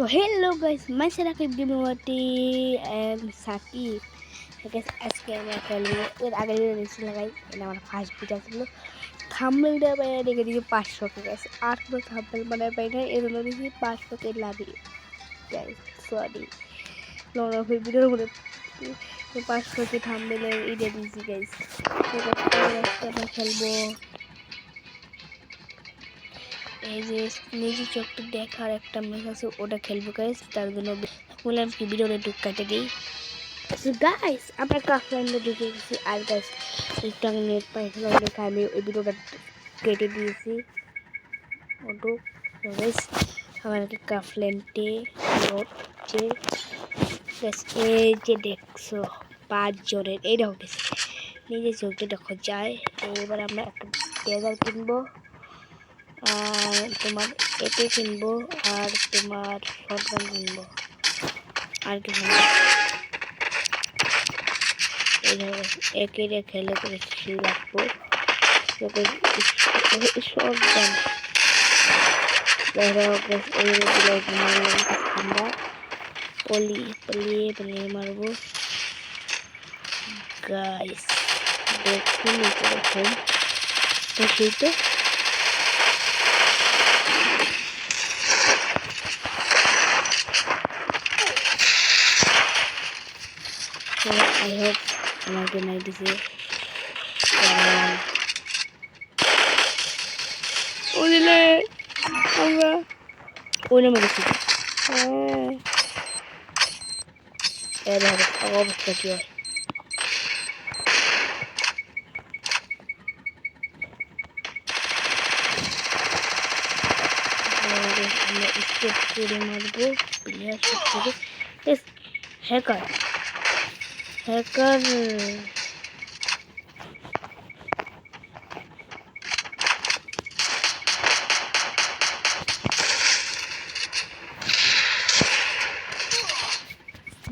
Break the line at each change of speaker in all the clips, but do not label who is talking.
तो hello guys, मैं Sakib gaming and Sakib guys, আজকে আমরা খেলবো এর আগের ভিডিও দেখছি লাগাই এটা আমার ফার্স্ট ভিডিও ছিল থাম্বনেলটা বাইরে দেখে দিয়েছি 500 কে গাইস আর কোনো থাম্বনেল বানায় পাই না এজন্য দিয়েছি 500 কে লাভি গাইস সরি লং ভিডিওর মধ্যে 500 কে থাম্বনেল এটা দিয়েছি গাইস আজকে আমরা খেলবো এই যে নিজে চোখটা দেখার একটা ম্যাচ আছে ওটা খেলবো গাইস তার জন্য বললাম কি ভিডিওটা একটু কেটে দিই So guys, আমরা ক্রাফল্যান্ডে ঢুকে গেছি আর গাইস একটু নেট পাইছিল দেখে আমি ওই ভিডিওটা কেটে দিয়েছি ওটু গাইস আমার ক্রাফল্যান্ডে হচ্ছে গাইস এই যে দেখছো 5 জনের এইটা হচ্ছে নিজে চোখে দেখা যায় এবার আমরা একটা ডেজার কিনবো আর তোমার এতে কিনবো আর তোমার শটগান কিনবো আর কি একে খেলে করে রাখবো শটগান আমরা পলিয়ে মারবো গাইস দেখুন এরকম তো সেইটা I hope আমাকে নাই দিছে ওদিলে আমরা ওইটা মেরেছি এর অবস্থা কি হয় আমরা স্কেপ করে মারবো প্লেয়ার সব থেকে হ্যাকার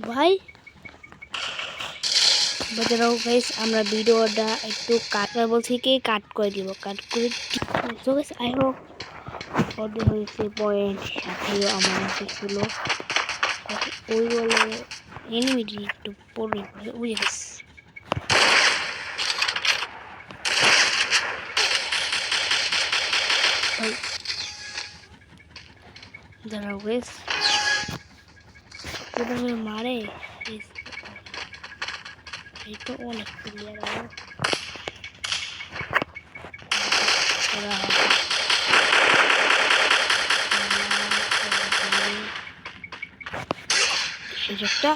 ভাই বাজারাও গাইস আমরা ভিডিওটা একটু কাটা বলছি কি কাট করে দিব কাট করে সো গাইস আই হোপ ওদের হয়েছে পয়েন্ট সাথেও আমার কাছে ছিল ওই বলে এনিমিটি একটু পড়ে বুঝে গেছে দাঁড়াও গাইস কিভাবে মারে এই তো অনেক প্লেয়ার সুযোগটা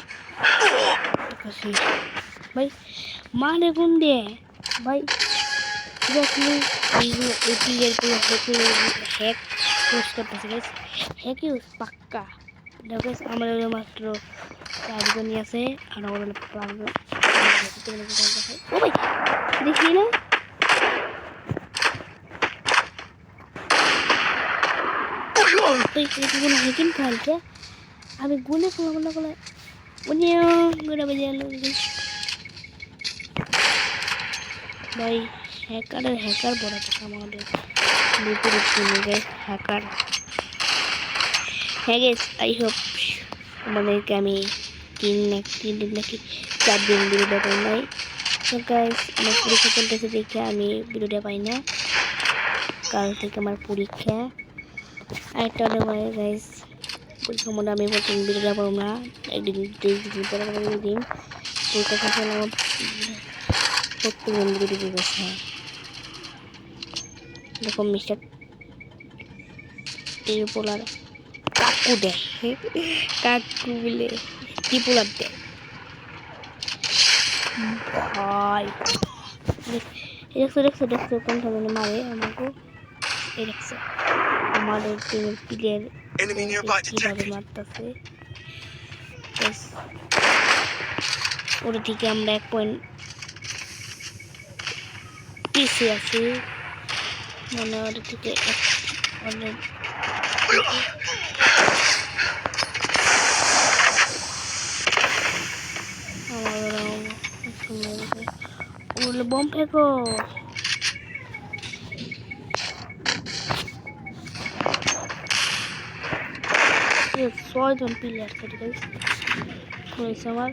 ভাই মানে কোন দিয়ে ভাই হ্যাক ইউজ করতেছে হ্যাক ইউজ পাক্কা দেখো আমাদের মাত্র 4 জনই আছে আর ওরা পারবে ও ভাই দেখি না আমি গুনে ফেলা ভাই হ্যাকার বড় কথা আমাদের হ্যাকার হ্যাঁ গেস আই হোপ আমাদেরকে আমি 3 দিন নাকি 4 দিন ভিডিওটা পাই নাই তো গাইস আমার পরীক্ষা চলতেছে দেখে আমি ভিডিওটা পাই না কাল থেকে আমার পরীক্ষা আরেকটা মানে গাইস পরীক্ষা মনে আমি প্রথম ভিডিওটা পাবো না একদিন 2 দিন পরে দিন পরীক্ষা শেষ হলে আমার প্রত্যেকদিন ভিডিও দিয়েছে এরকম মিস্টার টিপুলার কাকু দেয় কাকু বলে টিপুলার দেয় ভাই দেখছো কোন ধরনের মারে আমাকে এই দেখছো আমাদের টিমের প্লেয়ার কিভাবে মারতেছে ওটা থেকে আমরা 1 পয়েন্ট পিছিয়ে আছি মানে ওটা থেকে অনেক বম ফেকো 6 জন প্লেয়ার ঠিক আছে হয়েছে আমার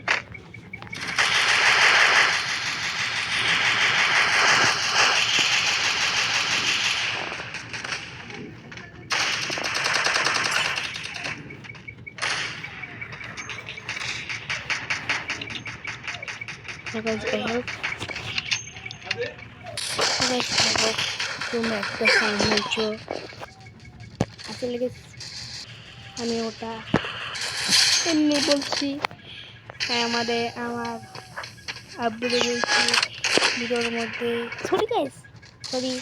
তোমরা একটা সাউন্ড হয়েছো আসলে আমি ওটা এমনি বলছি আমার আব্বুরে বলছি ভিডিওর মধ্যে সরি গাইস সরি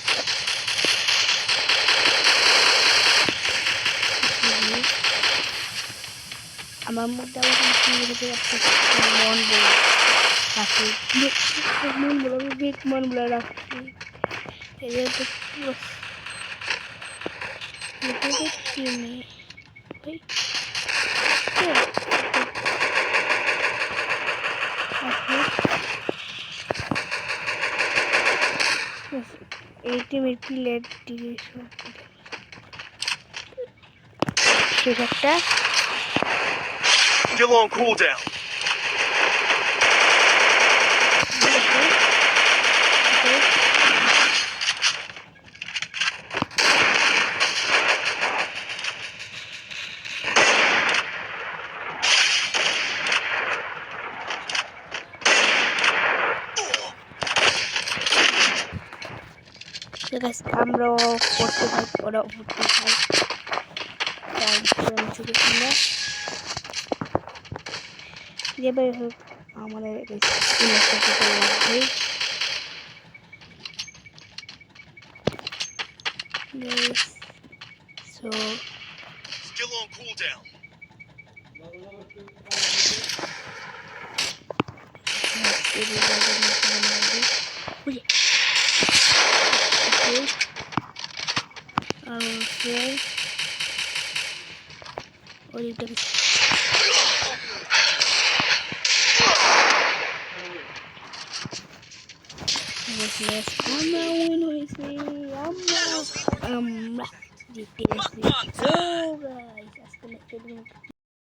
আমার মুখটা একটা মন বলে রাখি মন বলে মন বলে রাখি এই টিমের প্লেয়ার শেষ একটা
Still on cooldown.
আমরা করতে থাকি ওরা উঠতে থাকি যেভাবে হোক আমাদের so
Still on cooldown.
আমরা জিতে গেছি।